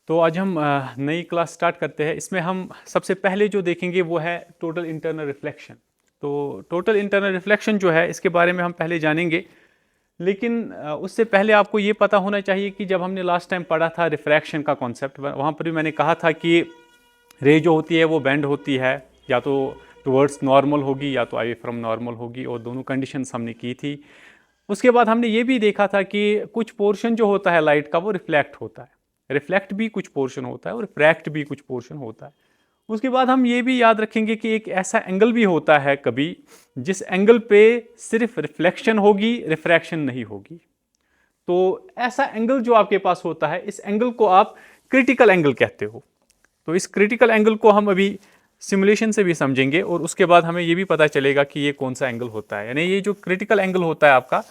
तो आज हम नई क्लास स्टार्ट करते हैं। इसमें हम सबसे पहले जो देखेंगे वो है टोटल इंटरनल रिफ्लेक्शन। तो टोटल इंटरनल रिफ्लेक्शन जो है इसके बारे में हम पहले जानेंगे, लेकिन उससे पहले आपको ये पता होना चाहिए कि जब हमने लास्ट टाइम पढ़ा था रिफ्रैक्शन का कॉन्सेप्ट, वहाँ पर भी मैंने कहा था कि रे जो होती है वो बेंड होती है, या तो टुवर्ड्स नॉर्मल होगी या तो अवे फ्रॉम नॉर्मल होगी, और दोनों कंडीशंस हमने की थी। उसके बाद हमने ये भी देखा था कि कुछ पोर्शन जो होता है लाइट का वो रिफ्लेक्ट होता है, रिफ्लेक्ट भी कुछ पोर्शन होता है और रिफ्रैक्ट भी कुछ पोर्शन होता है। उसके बाद हम ये भी याद रखेंगे कि एक ऐसा एंगल भी होता है कभी जिस एंगल पे सिर्फ रिफ्लेक्शन होगी, रिफ्रैक्शन नहीं होगी। तो ऐसा एंगल जो आपके पास होता है, इस एंगल को आप क्रिटिकल एंगल कहते हो। तो इस क्रिटिकल एंगल को हम अभी सिमुलेशन से भी समझेंगे, और उसके बाद हमें ये भी पता चलेगा कि ये कौन सा एंगल होता है। यानी ये जो क्रिटिकल एंगल होता है आपका,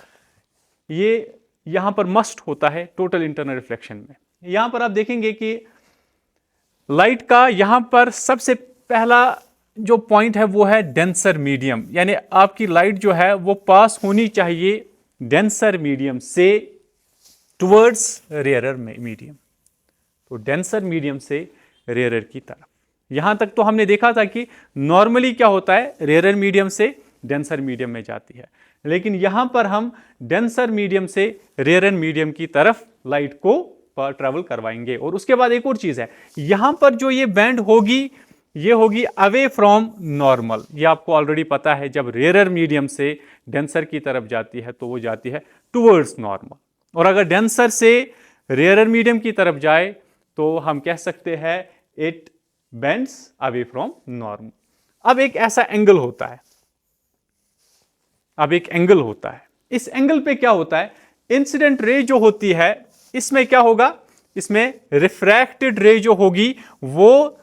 ये यहां पर मस्ट होता है टोटल इंटरनल रिफ्लेक्शन में। यहां पर आप देखेंगे कि लाइट का यहां पर सबसे पहला जो पॉइंट है वो है डेंसर मीडियम, यानी आपकी लाइट जो है वो पास होनी चाहिए डेंसर मीडियम से टुवर्ड्स रेयरर मीडियम। तो डेंसर मीडियम से रेयरर की तरफ। यहां तक तो हमने देखा था कि नॉर्मली क्या होता है, रेयरर मीडियम से डेंसर मीडियम में जाती है, लेकिन यहां पर हम डेंसर मीडियम से रेयरर मीडियम की तरफ लाइट को ट्रेवल करवाएंगे। और उसके बाद एक और चीज है, यहां पर जो ये बैंड होगी ये होगी अवे फ्रॉम नॉर्मल। ये आपको ऑलरेडी पता है, जब रेयरर मीडियम से डेंसर की तरफ जाती है तो वो जाती है टुवर्ड्स नॉर्मल, और अगर डेंसर से रेयरर मीडियम की तरफ जाए तो हम कह सकते हैं it bends away from normal. अब एक ऐसा एंगल होता है, इस एंगल पे क्या होता है, इंसिडेंट रे जो होती है इसमें क्या होगा, इसमें रिफ्रैक्टेड रे जो होगी वो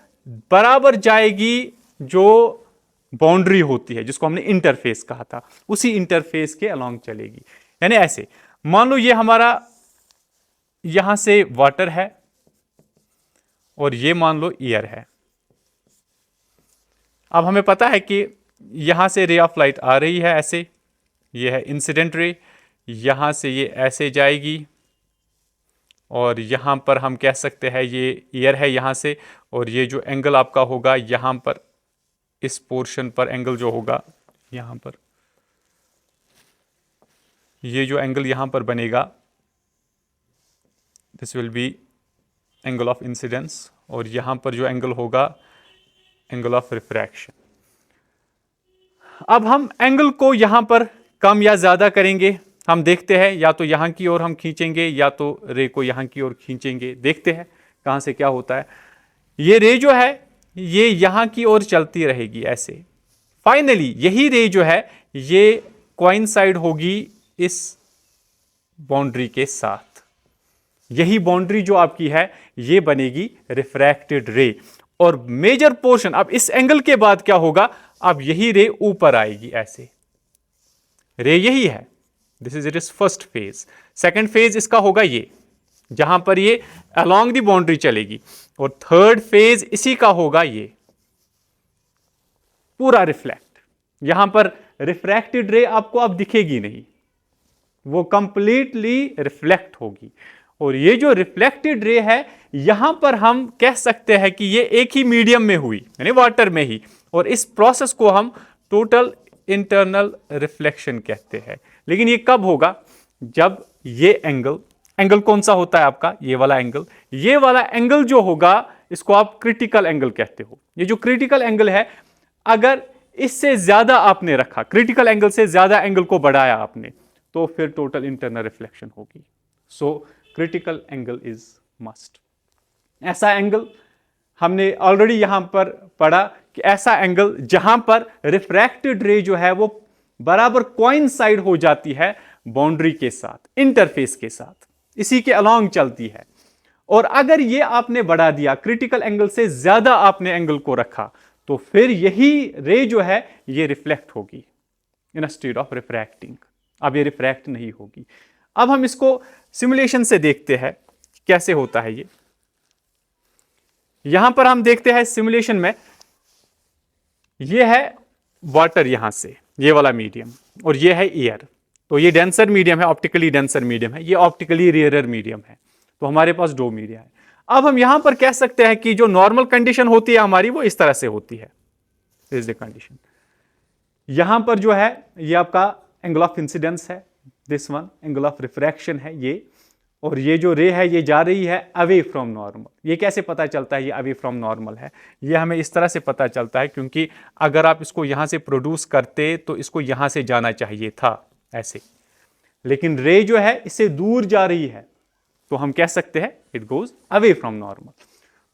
बराबर जाएगी जो बाउंड्री होती है, जिसको हमने इंटरफेस कहा था, उसी इंटरफेस के अलोंग चलेगी। यानी ऐसे मान लो ये हमारा यहां से वाटर है और ये मान लो एयर है। अब हमें पता है कि यहां से रे ऑफ लाइट आ रही है ऐसे, ये है इंसिडेंट रे, यहां से ये ऐसे जाएगी, और यहां पर हम कह सकते हैं ये एयर है यहां से, और ये जो एंगल आपका होगा यहां पर इस पोर्शन पर एंगल जो होगा यहां पर, ये जो एंगल यहां पर बनेगा this will be angle of incidence, और यहां पर जो एंगल होगा एंगल ऑफ रिफ्रैक्शन। अब हम एंगल को यहां पर कम या ज्यादा करेंगे, हम देखते हैं, या तो यहां की ओर हम खींचेंगे या तो रे को यहां की ओर खींचेंगे। देखते हैं कहां से क्या होता है। ये रे जो है ये यहां की ओर चलती रहेगी ऐसे, फाइनली यही रे जो है ये कोइंसाइड होगी इस बाउंड्री के साथ। यही बाउंड्री जो आपकी है ये बनेगी रिफ्रैक्टेड रे, और मेजर पोर्शन अब इस एंगल के बाद क्या होगा, अब यही रे ऊपर आएगी ऐसे। रे यही है, this is it is first phase. Second phase इसका होगा ये, जहां पर ये अलोंग दी बाउंड्री चलेगी, और थर्ड फेज इसी का होगा ये पूरा रिफ्लेक्ट। यहां पर रिफ्रैक्टेड रे आपको अब दिखेगी नहीं, वो कंप्लीटली रिफ्लेक्ट होगी। और ये जो रिफ्लेक्टेड रे है यहां पर हम कह सकते हैं कि ये एक ही मीडियम में हुई, यानी वाटर में ही, और इस प्रोसेस को हम टोटल इंटरनल रिफ्लेक्शन कहते हैं। लेकिन ये कब होगा, जब ये एंगल कौन सा होता है आपका, ये वाला एंगल जो होगा इसको आप क्रिटिकल एंगल कहते हो। ये जो क्रिटिकल एंगल है, अगर इससे ज्यादा आपने रखा, क्रिटिकल एंगल से ज्यादा एंगल को बढ़ाया आपने, तो फिर टोटल इंटरनल रिफ्लेक्शन होगी। So critical angle is must. ऐसा एंगल हमने ऑलरेडी यहां पर पढ़ा कि ऐसा एंगल जहां पर रिफ्रैक्टेड रे जो है वो बराबर कोइंसाइड हो जाती है बाउंड्री के साथ, इंटरफेस के साथ, इसी के अलोंग चलती है। और अगर ये आपने बढ़ा दिया, क्रिटिकल एंगल से ज्यादा आपने एंगल को रखा, तो फिर यही रे जो है ये रिफ्लेक्ट होगी इन स्टेट ऑफ रिफ्रैक्टिंग। अब ये रिफ्रैक्ट नहीं होगी। अब हम इसको सिमुलेशन से देखते हैं कैसे होता है ये। यहां पर हम देखते हैं सिमुलेशन में, ये है वाटर यहां से, ये वाला मीडियम, और ये है एयर। तो ये डेंसर मीडियम है, ऑप्टिकली डेंसर मीडियम है, ये ऑप्टिकली रेयरर मीडियम है। तो हमारे पास दो मीडिया है। अब हम यहां पर कह सकते हैं कि जो नॉर्मल कंडीशन होती है हमारी वो इस तरह से होती है, इज द कंडीशन। यहां पर जो है ये आपका एंगल ऑफ इंसिडेंस है, this one angle of refraction है ये, और ये जो रे है ये जा रही है अवे फ्रॉम नॉर्मल। ये कैसे पता चलता है ये अवे फ्रॉम नॉर्मल है? ये हमें इस तरह से पता चलता है क्योंकि अगर आप इसको यहां से प्रोड्यूस करते तो इसको यहां से जाना चाहिए था ऐसे, लेकिन रे जो है इससे दूर जा रही है तो हम कह सकते हैं it goes away from normal.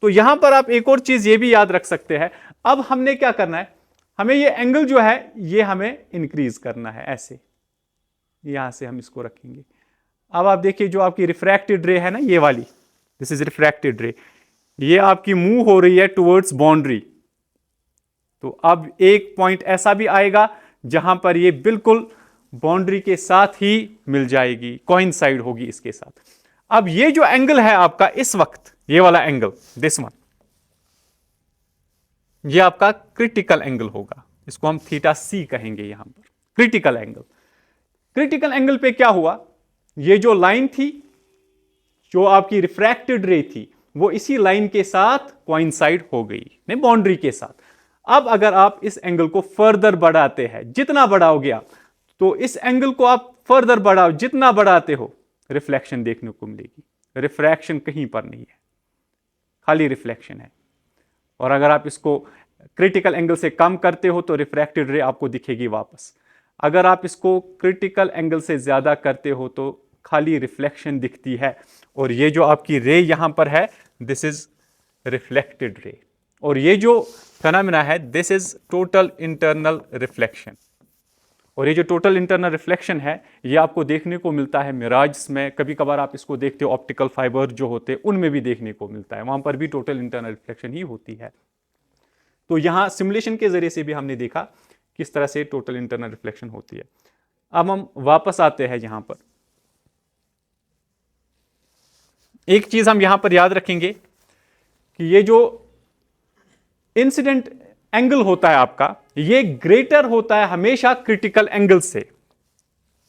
तो यहां पर आप एक और चीज ये भी याद रख सकते हैं, अब हमने क्या करना है, हमें ये एंगल जो है ये हमें इंक्रीज करना है ऐसे, यहां से हम इसको रखेंगे। अब आप देखिए जो आपकी रिफ्रैक्टेड रे है ना ये वाली, दिस इज रिफ्रैक्टेड रे, ये आपकी मूव हो रही है टुवर्ड्स बाउंड्री। तो अब एक पॉइंट ऐसा भी आएगा जहां पर ये बिल्कुल बाउंड्री के साथ ही मिल जाएगी, कोइंसाइड होगी इसके साथ। अब ये जो एंगल है आपका इस वक्त, ये वाला एंगल दिस वन, ये आपका क्रिटिकल एंगल होगा, इसको हम थीटा सी कहेंगे यहां पर, क्रिटिकल एंगल। क्रिटिकल एंगल पे क्या हुआ, ये जो लाइन थी जो आपकी रिफ्रैक्टेड रे थी वो इसी लाइन के साथ कोइंसाइड हो गई, नहीं बाउंड्री के साथ। अब अगर आप इस एंगल को फर्दर बढ़ाते हैं, जितना बढ़ाओगे आप, तो इस एंगल को आप फर्दर बढ़ाओ, जितना बढ़ाते हो रिफ्लेक्शन देखने को मिलेगी। रिफ्रैक्शन कहीं पर नहीं है, खाली रिफ्लेक्शन है। और अगर आप इसको क्रिटिकल एंगल से कम करते हो तो रिफ्रैक्टेड रे आपको दिखेगी वापस। अगर आप इसको क्रिटिकल एंगल से ज्यादा करते हो तो खाली रिफ्लेक्शन दिखती है। और ये जो आपकी रे यहां पर है दिस इज रिफ्लेक्टेड रे, और ये जो फेनोमेना है this is total internal reflection. और ये जो टोटल इंटरनल रिफ्लेक्शन है ये आपको देखने को मिलता है मिराज में, कभी कभार आप इसको देखते हो ऑप्टिकल फाइबर जो होते हैं उनमें भी देखने को मिलता है, वहां पर भी टोटल इंटरनल रिफ्लेक्शन ही होती है। तो यहां सिमुलेशन के जरिए से भी हमने देखा किस तरह से टोटल इंटरनल रिफ्लेक्शन होती है। अब हम वापस आते हैं यहां पर, एक चीज हम यहां पर याद रखेंगे कि ये जो इंसिडेंट एंगल होता है आपका ये ग्रेटर होता है हमेशा क्रिटिकल एंगल से,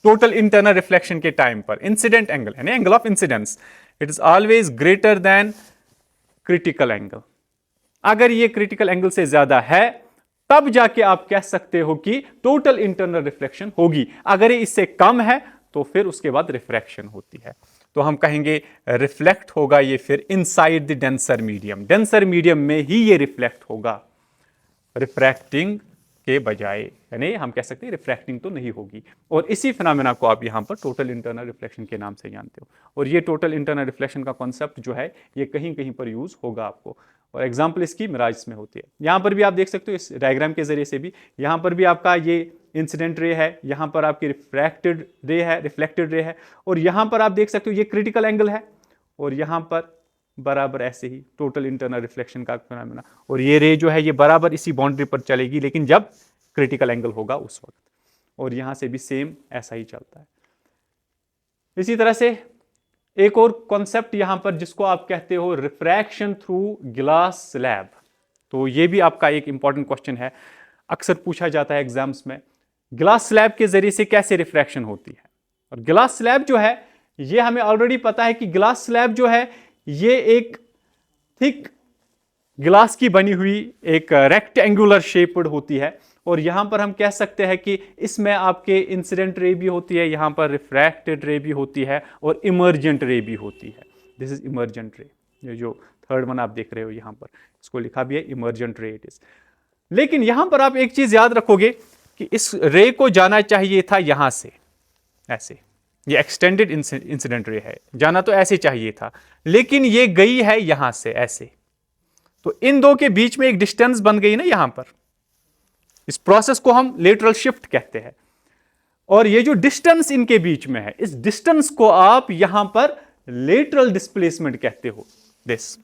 टोटल इंटरनल रिफ्लेक्शन के टाइम पर। इंसिडेंट एंगल है angle of incidence, it is always greater than critical angle. अगर ये क्रिटिकल एंगल से ज्यादा है तब जाके आप कह सकते हो कि टोटल इंटरनल रिफ्लेक्शन होगी। अगर ये इससे कम है तो फिर उसके बाद रिफ्रैक्शन होती है, तो हम कहेंगे रिफ्लेक्ट होगा ये फिर inside the denser medium, denser medium में ही ये रिफ्लेक्ट होगा, रिफ्रैक्टिंग के बजाय, यानी हम कह सकते हैं रिफ्रैक्टिंग तो नहीं होगी। और इसी फिनोमेना को आप यहां पर टोटल इंटरनल रिफ्लेक्शन के नाम से जानते हो। और ये टोटल इंटरनल रिफ्लेक्शन का कॉन्सेप्ट जो है ये कहीं कहीं पर यूज होगा आपको, और एग्जांपल इसकी मिराज में होती है। यहां पर भी आप देख सकते हो इस डायग्राम के जरिए से भी, यहां पर भी आपका ये इंसिडेंट रे है, यहां पर आपकी रिफ्रैक्टेड रे है, रिफ्लेक्टेड रे है, और यहां पर आप देख सकते हो ये क्रिटिकल एंगल है, और यहां पर बराबर ऐसे ही टोटल इंटरनल रिफ्लेक्शन का फिनोमेना। और ये रे जो है ये बराबर इसी बाउंड्री पर चलेगी, लेकिन जब क्रिटिकल एंगल होगा उस वक्त। और यहां से भी सेम ऐसा ही चलता है। इसी तरह से एक और कॉन्सेप्ट यहां पर जिसको आप कहते हो रिफ्रैक्शन थ्रू ग्लास स्लैब, तो ये भी आपका एक इंपॉर्टेंट क्वेश्चन है, अक्सर पूछा जाता है एग्जाम्स में, ग्लास स्लैब के जरिए से कैसे रिफ्रैक्शन होती है। और ग्लास स्लैब जो है ये हमें ऑलरेडी पता है कि ग्लास स्लैब जो है ये एक थिक ग्लास की बनी हुई एक रेक्टेंगुलर शेप्ड होती है। और यहां पर हम कह सकते हैं कि इसमें आपके इंसिडेंट रे भी होती है, यहां पर रिफ्रैक्टेड रे भी होती है, और इमर्जेंट रे भी होती है। दिस इज इमर्जेंट रे, ये जो थर्ड वन आप देख रहे हो यहां पर इसको लिखा भी है इमर्जेंट रे इट इज। लेकिन यहां पर आप एक चीज याद रखोगे कि इस रे को जाना चाहिए था यहां से ऐसे, ये एक्सटेंडेड इंसिडेंट रे है, जाना तो ऐसे चाहिए था, लेकिन ये गई है यहां से ऐसे। तो इन दो के बीच में एक डिस्टेंस बन गई ना यहां पर, इस प्रोसेस को हम लेटरल शिफ्ट कहते हैं। और ये जो डिस्टेंस इनके बीच में है, इस डिस्टेंस को आप यहां पर लेटरल डिस्प्लेसमेंट कहते हो, दिस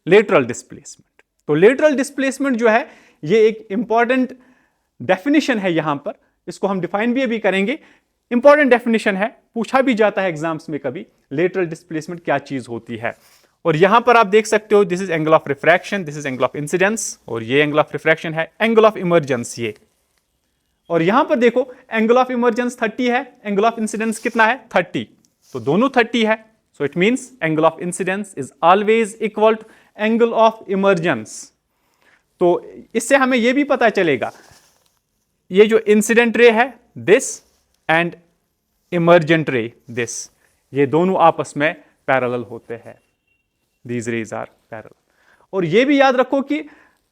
लेटरल डिस्प्लेसमेंट। तो लेटरल डिस्प्लेसमेंट जो है ये एक इंपॉर्टेंट डेफिनेशन है यहां पर, इसको हम डिफाइन भी अभी करेंगे। इंपॉर्टेंट डेफिनेशन है, पूछा भी जाता है एग्जाम्स में कभी, लेटरल डिस्प्लेसमेंट क्या चीज होती है। और यहां पर आप देख सकते हो this is angle of refraction, this is angle of incidence, और ये एंगल ऑफ रिफ्रैक्शन है, एंगल ऑफ इमर्जेंस ये। और यहां पर देखो एंगल ऑफ इमर्जेंस 30 है, एंगल ऑफ इंसिडेंस कितना है 30, तो दोनों 30 है, So it means angle of incidence is always equal to angle of emergence. तो इससे हमें यह भी पता चलेगा, ये जो इंसिडेंट रे है this and emergent ray this, ये दोनों आपस में पैरेलल होते हैं. These rays are parallel. और ये भी याद रखो कि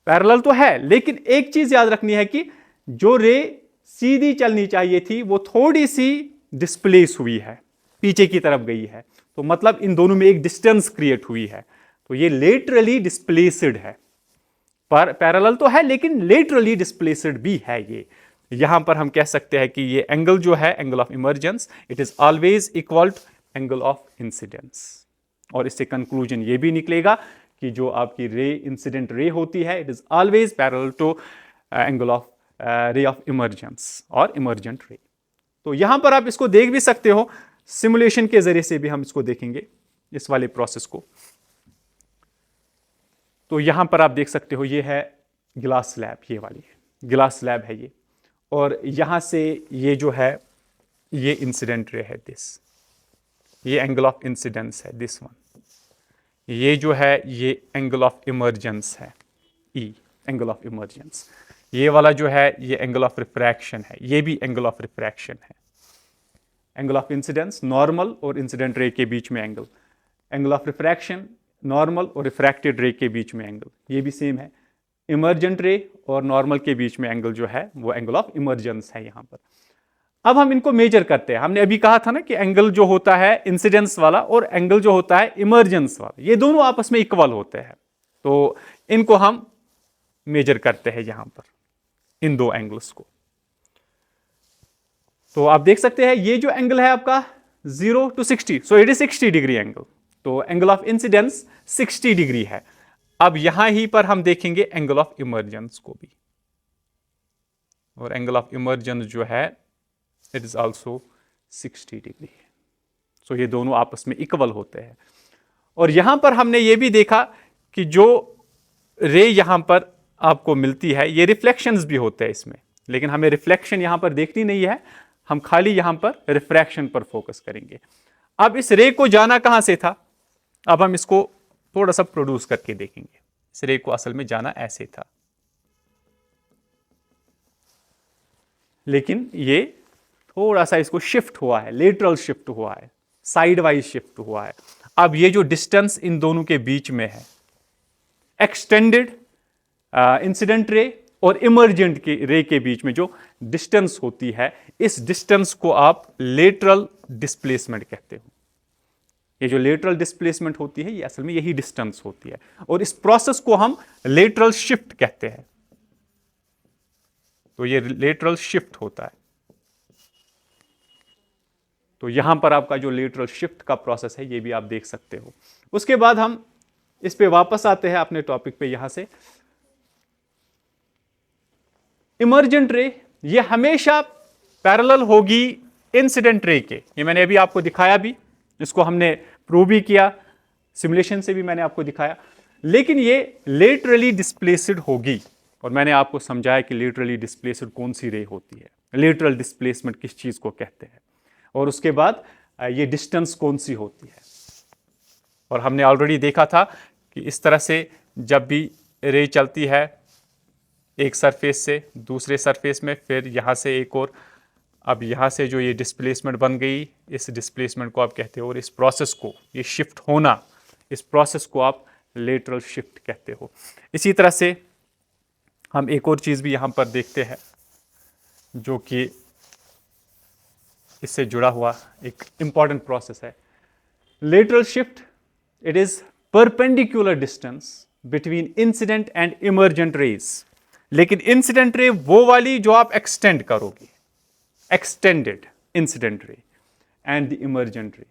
पैरेलल तो है, लेकिन एक चीज याद रखनी है कि जो रे सीधी चलनी चाहिए थी वो थोड़ी सी डिस्प्लेस हुई है, पीछे की तरफ गई है. तो मतलब इन दोनों में एक डिस्टेंस क्रिएट हुई है, तो ये लेटरली डिस्प्लेस्ड है. पर पैरेलल तो है लेकिन लेटरली डिस्प्लेस्ड भी है. ये यहां पर हम कह सकते हैं कि ये एंगल जो है angle of emergence, it is always equal to angle of incidence. और इससे कंक्लूजन ये भी निकलेगा कि जो आपकी रे इंसिडेंट रे होती है it is always parallel to angle of ray of emergence और इमर्जेंट रे. तो यहां पर आप इसको देख भी सकते हो, सिमुलेशन के जरिए से भी हम इसको देखेंगे इस वाले प्रोसेस को. तो यहां पर आप देख सकते हो ये है ग्लास स्लैब, ये वाली ग्लास स्लैब है ये, और यहां से ये जो है ये इंसिडेंट रे है दिस, ये एंगल ऑफ इंसिडेंस है दिस वन. ये जो है ये एंगल ऑफ इमर्जेंस है ई, एंगल ऑफ इमर्जेंस. ये वाला जो है ये एंगल ऑफ रिफ्रैक्शन है, ये भी एंगल ऑफ रिफ्रैक्शन है. एंगल ऑफ इंसिडेंस नॉर्मल और इंसिडेंट रे के बीच में angle, angle of refraction normal और रिफ्रैक्टेड रे के बीच में एंगल, ये भी सेम है. इमर्जेंट रे और नॉर्मल के बीच में एंगल जो है वो एंगल ऑफ इमर्जेंस है यहां पर. अब हम इनको मेजर करते हैं. हमने अभी कहा था ना कि एंगल जो होता है इंसिडेंस वाला और एंगल जो होता है इमर्जेंस वाला, ये दोनों आपस में इक्वल होते हैं. तो इनको हम मेजर करते हैं यहां पर, इन दो एंगल्स को. तो आप देख सकते हैं ये जो एंगल है आपका 0 to 60, so it is 60 degree angle. तो एंगल ऑफ इंसिडेंस 60 डिग्री है. अब यहां ही पर हम देखेंगे एंगल ऑफ इमर्जेंस को भी, और एंगल ऑफ इमर्जेंस जो है इट इज आल्सो 60 डिग्री. सो ये दोनों आपस में इक्वल होते हैं. और यहां पर हमने ये भी देखा कि जो रे यहां पर आपको मिलती है ये रिफ्लेक्शंस भी होते हैं इसमें, लेकिन हमें रिफ्लेक्शन यहां पर देखनी नहीं है, हम खाली यहां पर रिफ्रैक्शन पर फोकस करेंगे. अब इस रे को जाना कहां से था, अब हम इसको थोड़ा सा प्रोड्यूस करके देखेंगे. इस रे को असल में जाना ऐसे था, लेकिन ये थोड़ा सा इसको शिफ्ट हुआ है, लेटरल शिफ्ट हुआ है, साइड वाइज शिफ्ट हुआ है. अब ये जो डिस्टेंस इन दोनों के बीच में है, एक्सटेंडेड इंसिडेंट रे और इमर्जेंट के रे के बीच में जो डिस्टेंस होती है, इस डिस्टेंस को आप लेटरल डिस्प्लेसमेंट कहते हो. ये जो लेटरल डिस्प्लेसमेंट होती है ये असल में यही डिस्टेंस होती है, और इस प्रोसेस को हम लेटरल शिफ्ट कहते हैं. तो ये लेटरल शिफ्ट होता है. तो यहां पर आपका जो लेटरल शिफ्ट का प्रोसेस है ये भी आप देख सकते हो. उसके बाद हम इस पे वापस आते हैं अपने टॉपिक पे. यहां से इमर्जेंट रे ये हमेशा पैरेलल होगी इंसिडेंट रे के. ये मैंने अभी आपको दिखाया भी, इसको हमने प्रूव भी किया, सिमुलेशन से भी मैंने आपको दिखाया. लेकिन ये लेटरली डिस्प्लेस्ड होगी, और मैंने आपको समझाया कि लेटरली डिस्प्लेस्ड कौन सी रे होती है, लेटरल डिस्प्लेसमेंट किस चीज को कहते हैं, और उसके बाद ये डिस्टेंस कौन सी होती है. और हमने ऑलरेडी देखा था कि इस तरह से जब भी रे चलती है एक सरफेस से दूसरे सरफेस में, फिर यहाँ से एक और, अब यहाँ से जो ये डिस्प्लेसमेंट बन गई, इस डिस्प्लेसमेंट को आप कहते हो, और इस प्रोसेस को, ये शिफ्ट होना, इस प्रोसेस को आप लेटरल शिफ्ट कहते हो. इसी तरह से हम एक और चीज़ भी यहाँ पर देखते हैं जो कि इससे जुड़ा हुआ एक इंपॉर्टेंट प्रोसेस है. Lateral shift it is perpendicular distance between incident and emergent rays. लेकिन इंसिडेंट रे वो वाली जो आप एक्सटेंड करोगे, extended incident ray and the emergent ray.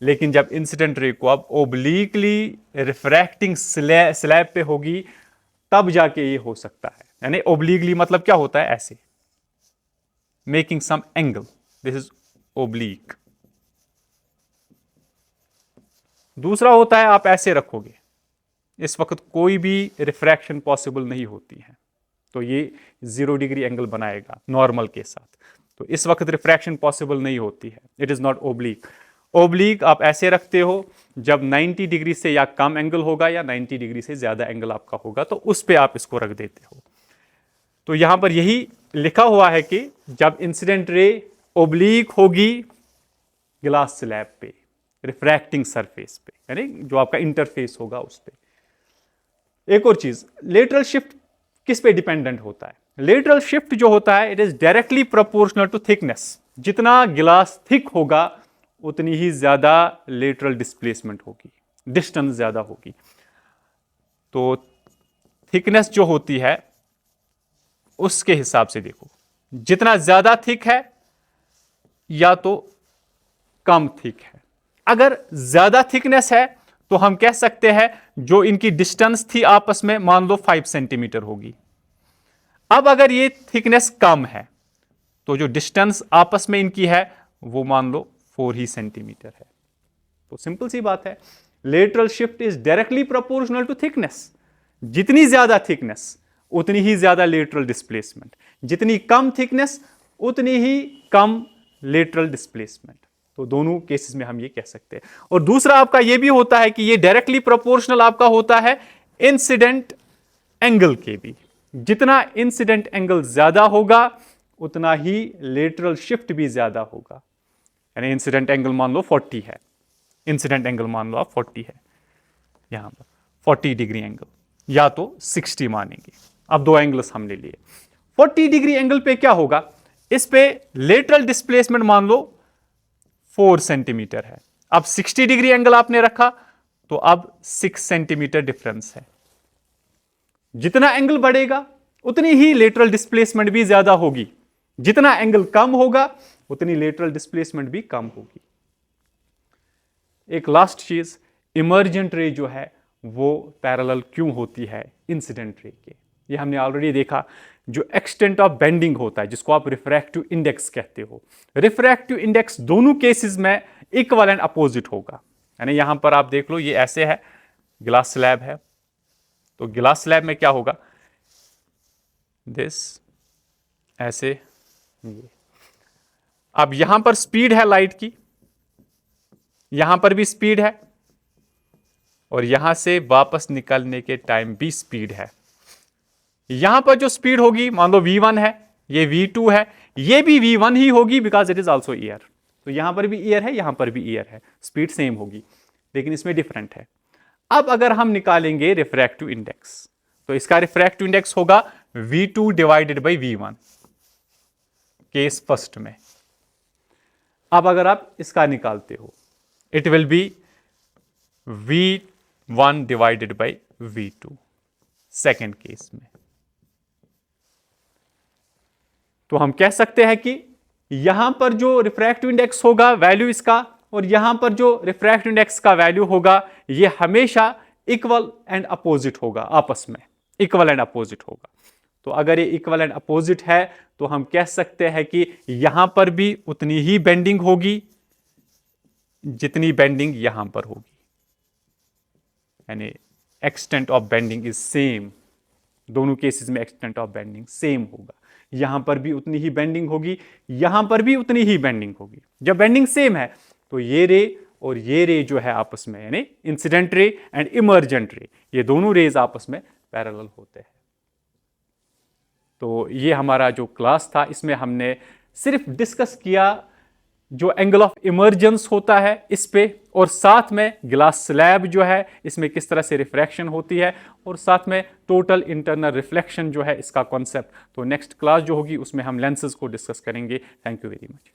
लेकिन जब इंसिडेंट रे को आप ओब्लिकली रिफ्रैक्टिंग स्लैब पे होगी तब जाके ये हो सकता है. यानी ओब्लिकली मतलब क्या होता है, ऐसे making some angle, this is oblique. दूसरा होता है आप ऐसे रखोगे, इस वक्त कोई भी रिफ्रैक्शन पॉसिबल नहीं होती है, तो ये 0 डिग्री एंगल बनाएगा नॉर्मल के साथ. तो इस वक्त रिफ्रैक्शन पॉसिबल नहीं होती है, it is not oblique. Oblique आप ऐसे रखते हो जब 90 डिग्री से या कम एंगल होगा या 90 डिग्री से ज्यादा एंगल आपका होगा तो उस पे आप इसको रख देते हो। तो यहां पर यही लिखा हुआ है कि जब इंसिडेंट रे ओब्लिक होगी ग्लास स्लैब पे, रिफ्रैक्टिंग सरफेस पे, यानी जो आपका इंटरफेस होगा उस पे। एक और चीज, लेटरल शिफ्ट किस पे डिपेंडेंट होता है? लेटरल शिफ्ट जो होता है it is directly proportional to thickness. जितना गिलास थिक होगा उतनी ही ज्यादा लेटरल डिस्प्लेसमेंट होगी, डिस्टेंस ज्यादा होगी। तो थिकनेस जो होती है उसके हिसाब से देखो, जितना ज्यादा थिक है या तो कम थिक है। अगर ज्यादा थिकनेस है तो हम कह सकते हैं जो इनकी डिस्टेंस थी आपस में मान लो 5 सेंटीमीटर होगी। अब अगर ये थिकनेस कम है तो जो डिस्टेंस आपस में इनकी है वो मान लो 4 ही सेंटीमीटर है। तो सिंपल सी बात है, lateral shift is directly proportional to thickness. जितनी ज्यादा थिकनेस उतनी ही ज्यादा लेटरल डिस्प्लेसमेंट, जितनी कम थिकनेस उतनी ही कम लेटरल डिस्प्लेसमेंट। तो दोनों केसेस में हम ये कह सकते हैं। और दूसरा आपका ये भी होता है कि ये डायरेक्टली प्रोपोर्शनल आपका होता है इंसिडेंट एंगल के भी। जितना इंसिडेंट एंगल ज्यादा होगा उतना ही लेटरल शिफ्ट भी ज्यादा होगा। यानी इंसिडेंट एंगल मान लो 40 है, इंसिडेंट एंगल मान लो आप 40 है, यहां पर 40 डिग्री एंगल या तो 60 मानेंगे। अब दो एंगल्स हमने लिए। 40 डिग्री एंगल पे क्या होगा, इस पे लेटरल डिस्प्लेसमेंट मान लो 4 सेंटीमीटर है। अब 60 डिग्री एंगल आपने रखा तो अब 6 सेंटीमीटर डिफरेंस है। जितना एंगल बढ़ेगा उतनी ही लेटरल डिस्प्लेसमेंट भी ज्यादा होगी, जितना एंगल कम होगा उतनी लेटरल डिस्प्लेसमेंट भी कम होगी। एक लास्ट चीज, इमर्जेंट रे जो है वो पैरेलल क्यों होती है इंसिडेंट रे के? ये हमने ऑलरेडी देखा। जो एक्सटेंट ऑफ बेंडिंग होता है जिसको आप रिफ्रैक्टिव इंडेक्स कहते हो, रिफ्रैक्टिव इंडेक्स दोनों केसेस में इक्वल एंड अपोजिट होगा। यानी यहां पर आप देख लो, ये ऐसे है, ग्लास स्लैब है, तो ग्लास स्लैब में क्या होगा, दिस ऐसे ये। अब यहां पर स्पीड है लाइट की, यहां पर भी स्पीड है, और यहां से वापस निकलने के टाइम भी स्पीड है। यहां पर जो स्पीड होगी मान लो v1 है, ये v2 है, ये भी v1 ही होगी because it is also air. तो यहां पर भी एयर है, यहां पर भी एयर है, स्पीड सेम होगी, लेकिन इसमें डिफरेंट है। अब अगर हम निकालेंगे रिफ्रैक्टिव इंडेक्स तो इसका रिफ्रैक्टिव इंडेक्स होगा v2 divided by v1 case first में। अब अगर आप इसका निकालते हो it will be v1 divided by v2 second case में। तो हम कह सकते हैं कि यहां पर जो रिफ्रैक्टिव इंडेक्स होगा वैल्यू इसका, और यहां पर जो रिफ्रैक्टिव इंडेक्स का वैल्यू होगा ये हमेशा इक्वल एंड अपोजिट होगा, आपस में इक्वल एंड अपोजिट होगा। तो अगर ये इक्वल एंड अपोजिट है तो हम कह सकते हैं कि यहां पर भी उतनी ही बेंडिंग होगी जितनी बेंडिंग यहां पर होगी। यानी extent of bending is same, दोनों केसेस में एक्सटेंट ऑफ बेंडिंग सेम होगा। यहां पर भी उतनी ही बेंडिंग होगी, यहां पर भी उतनी ही बेंडिंग होगी। जब बेंडिंग सेम है तो ये रे और ये रे जो है आपस में, यानी इंसिडेंट रे एंड इमर्जेंट रे, ये दोनों रेज आपस में पैरेलल होते हैं। तो ये हमारा जो क्लास था इसमें हमने सिर्फ डिस्कस किया जो एंगल ऑफ इमर्जेंस होता है इस पे, और साथ में ग्लास स्लैब जो है इसमें किस तरह से रिफ्रैक्शन होती है, और साथ में टोटल इंटरनल रिफ्लेक्शन जो है इसका कॉन्सेप्ट। तो नेक्स्ट क्लास जो होगी उसमें हम लेंसेज को डिस्कस करेंगे। Thank you very much.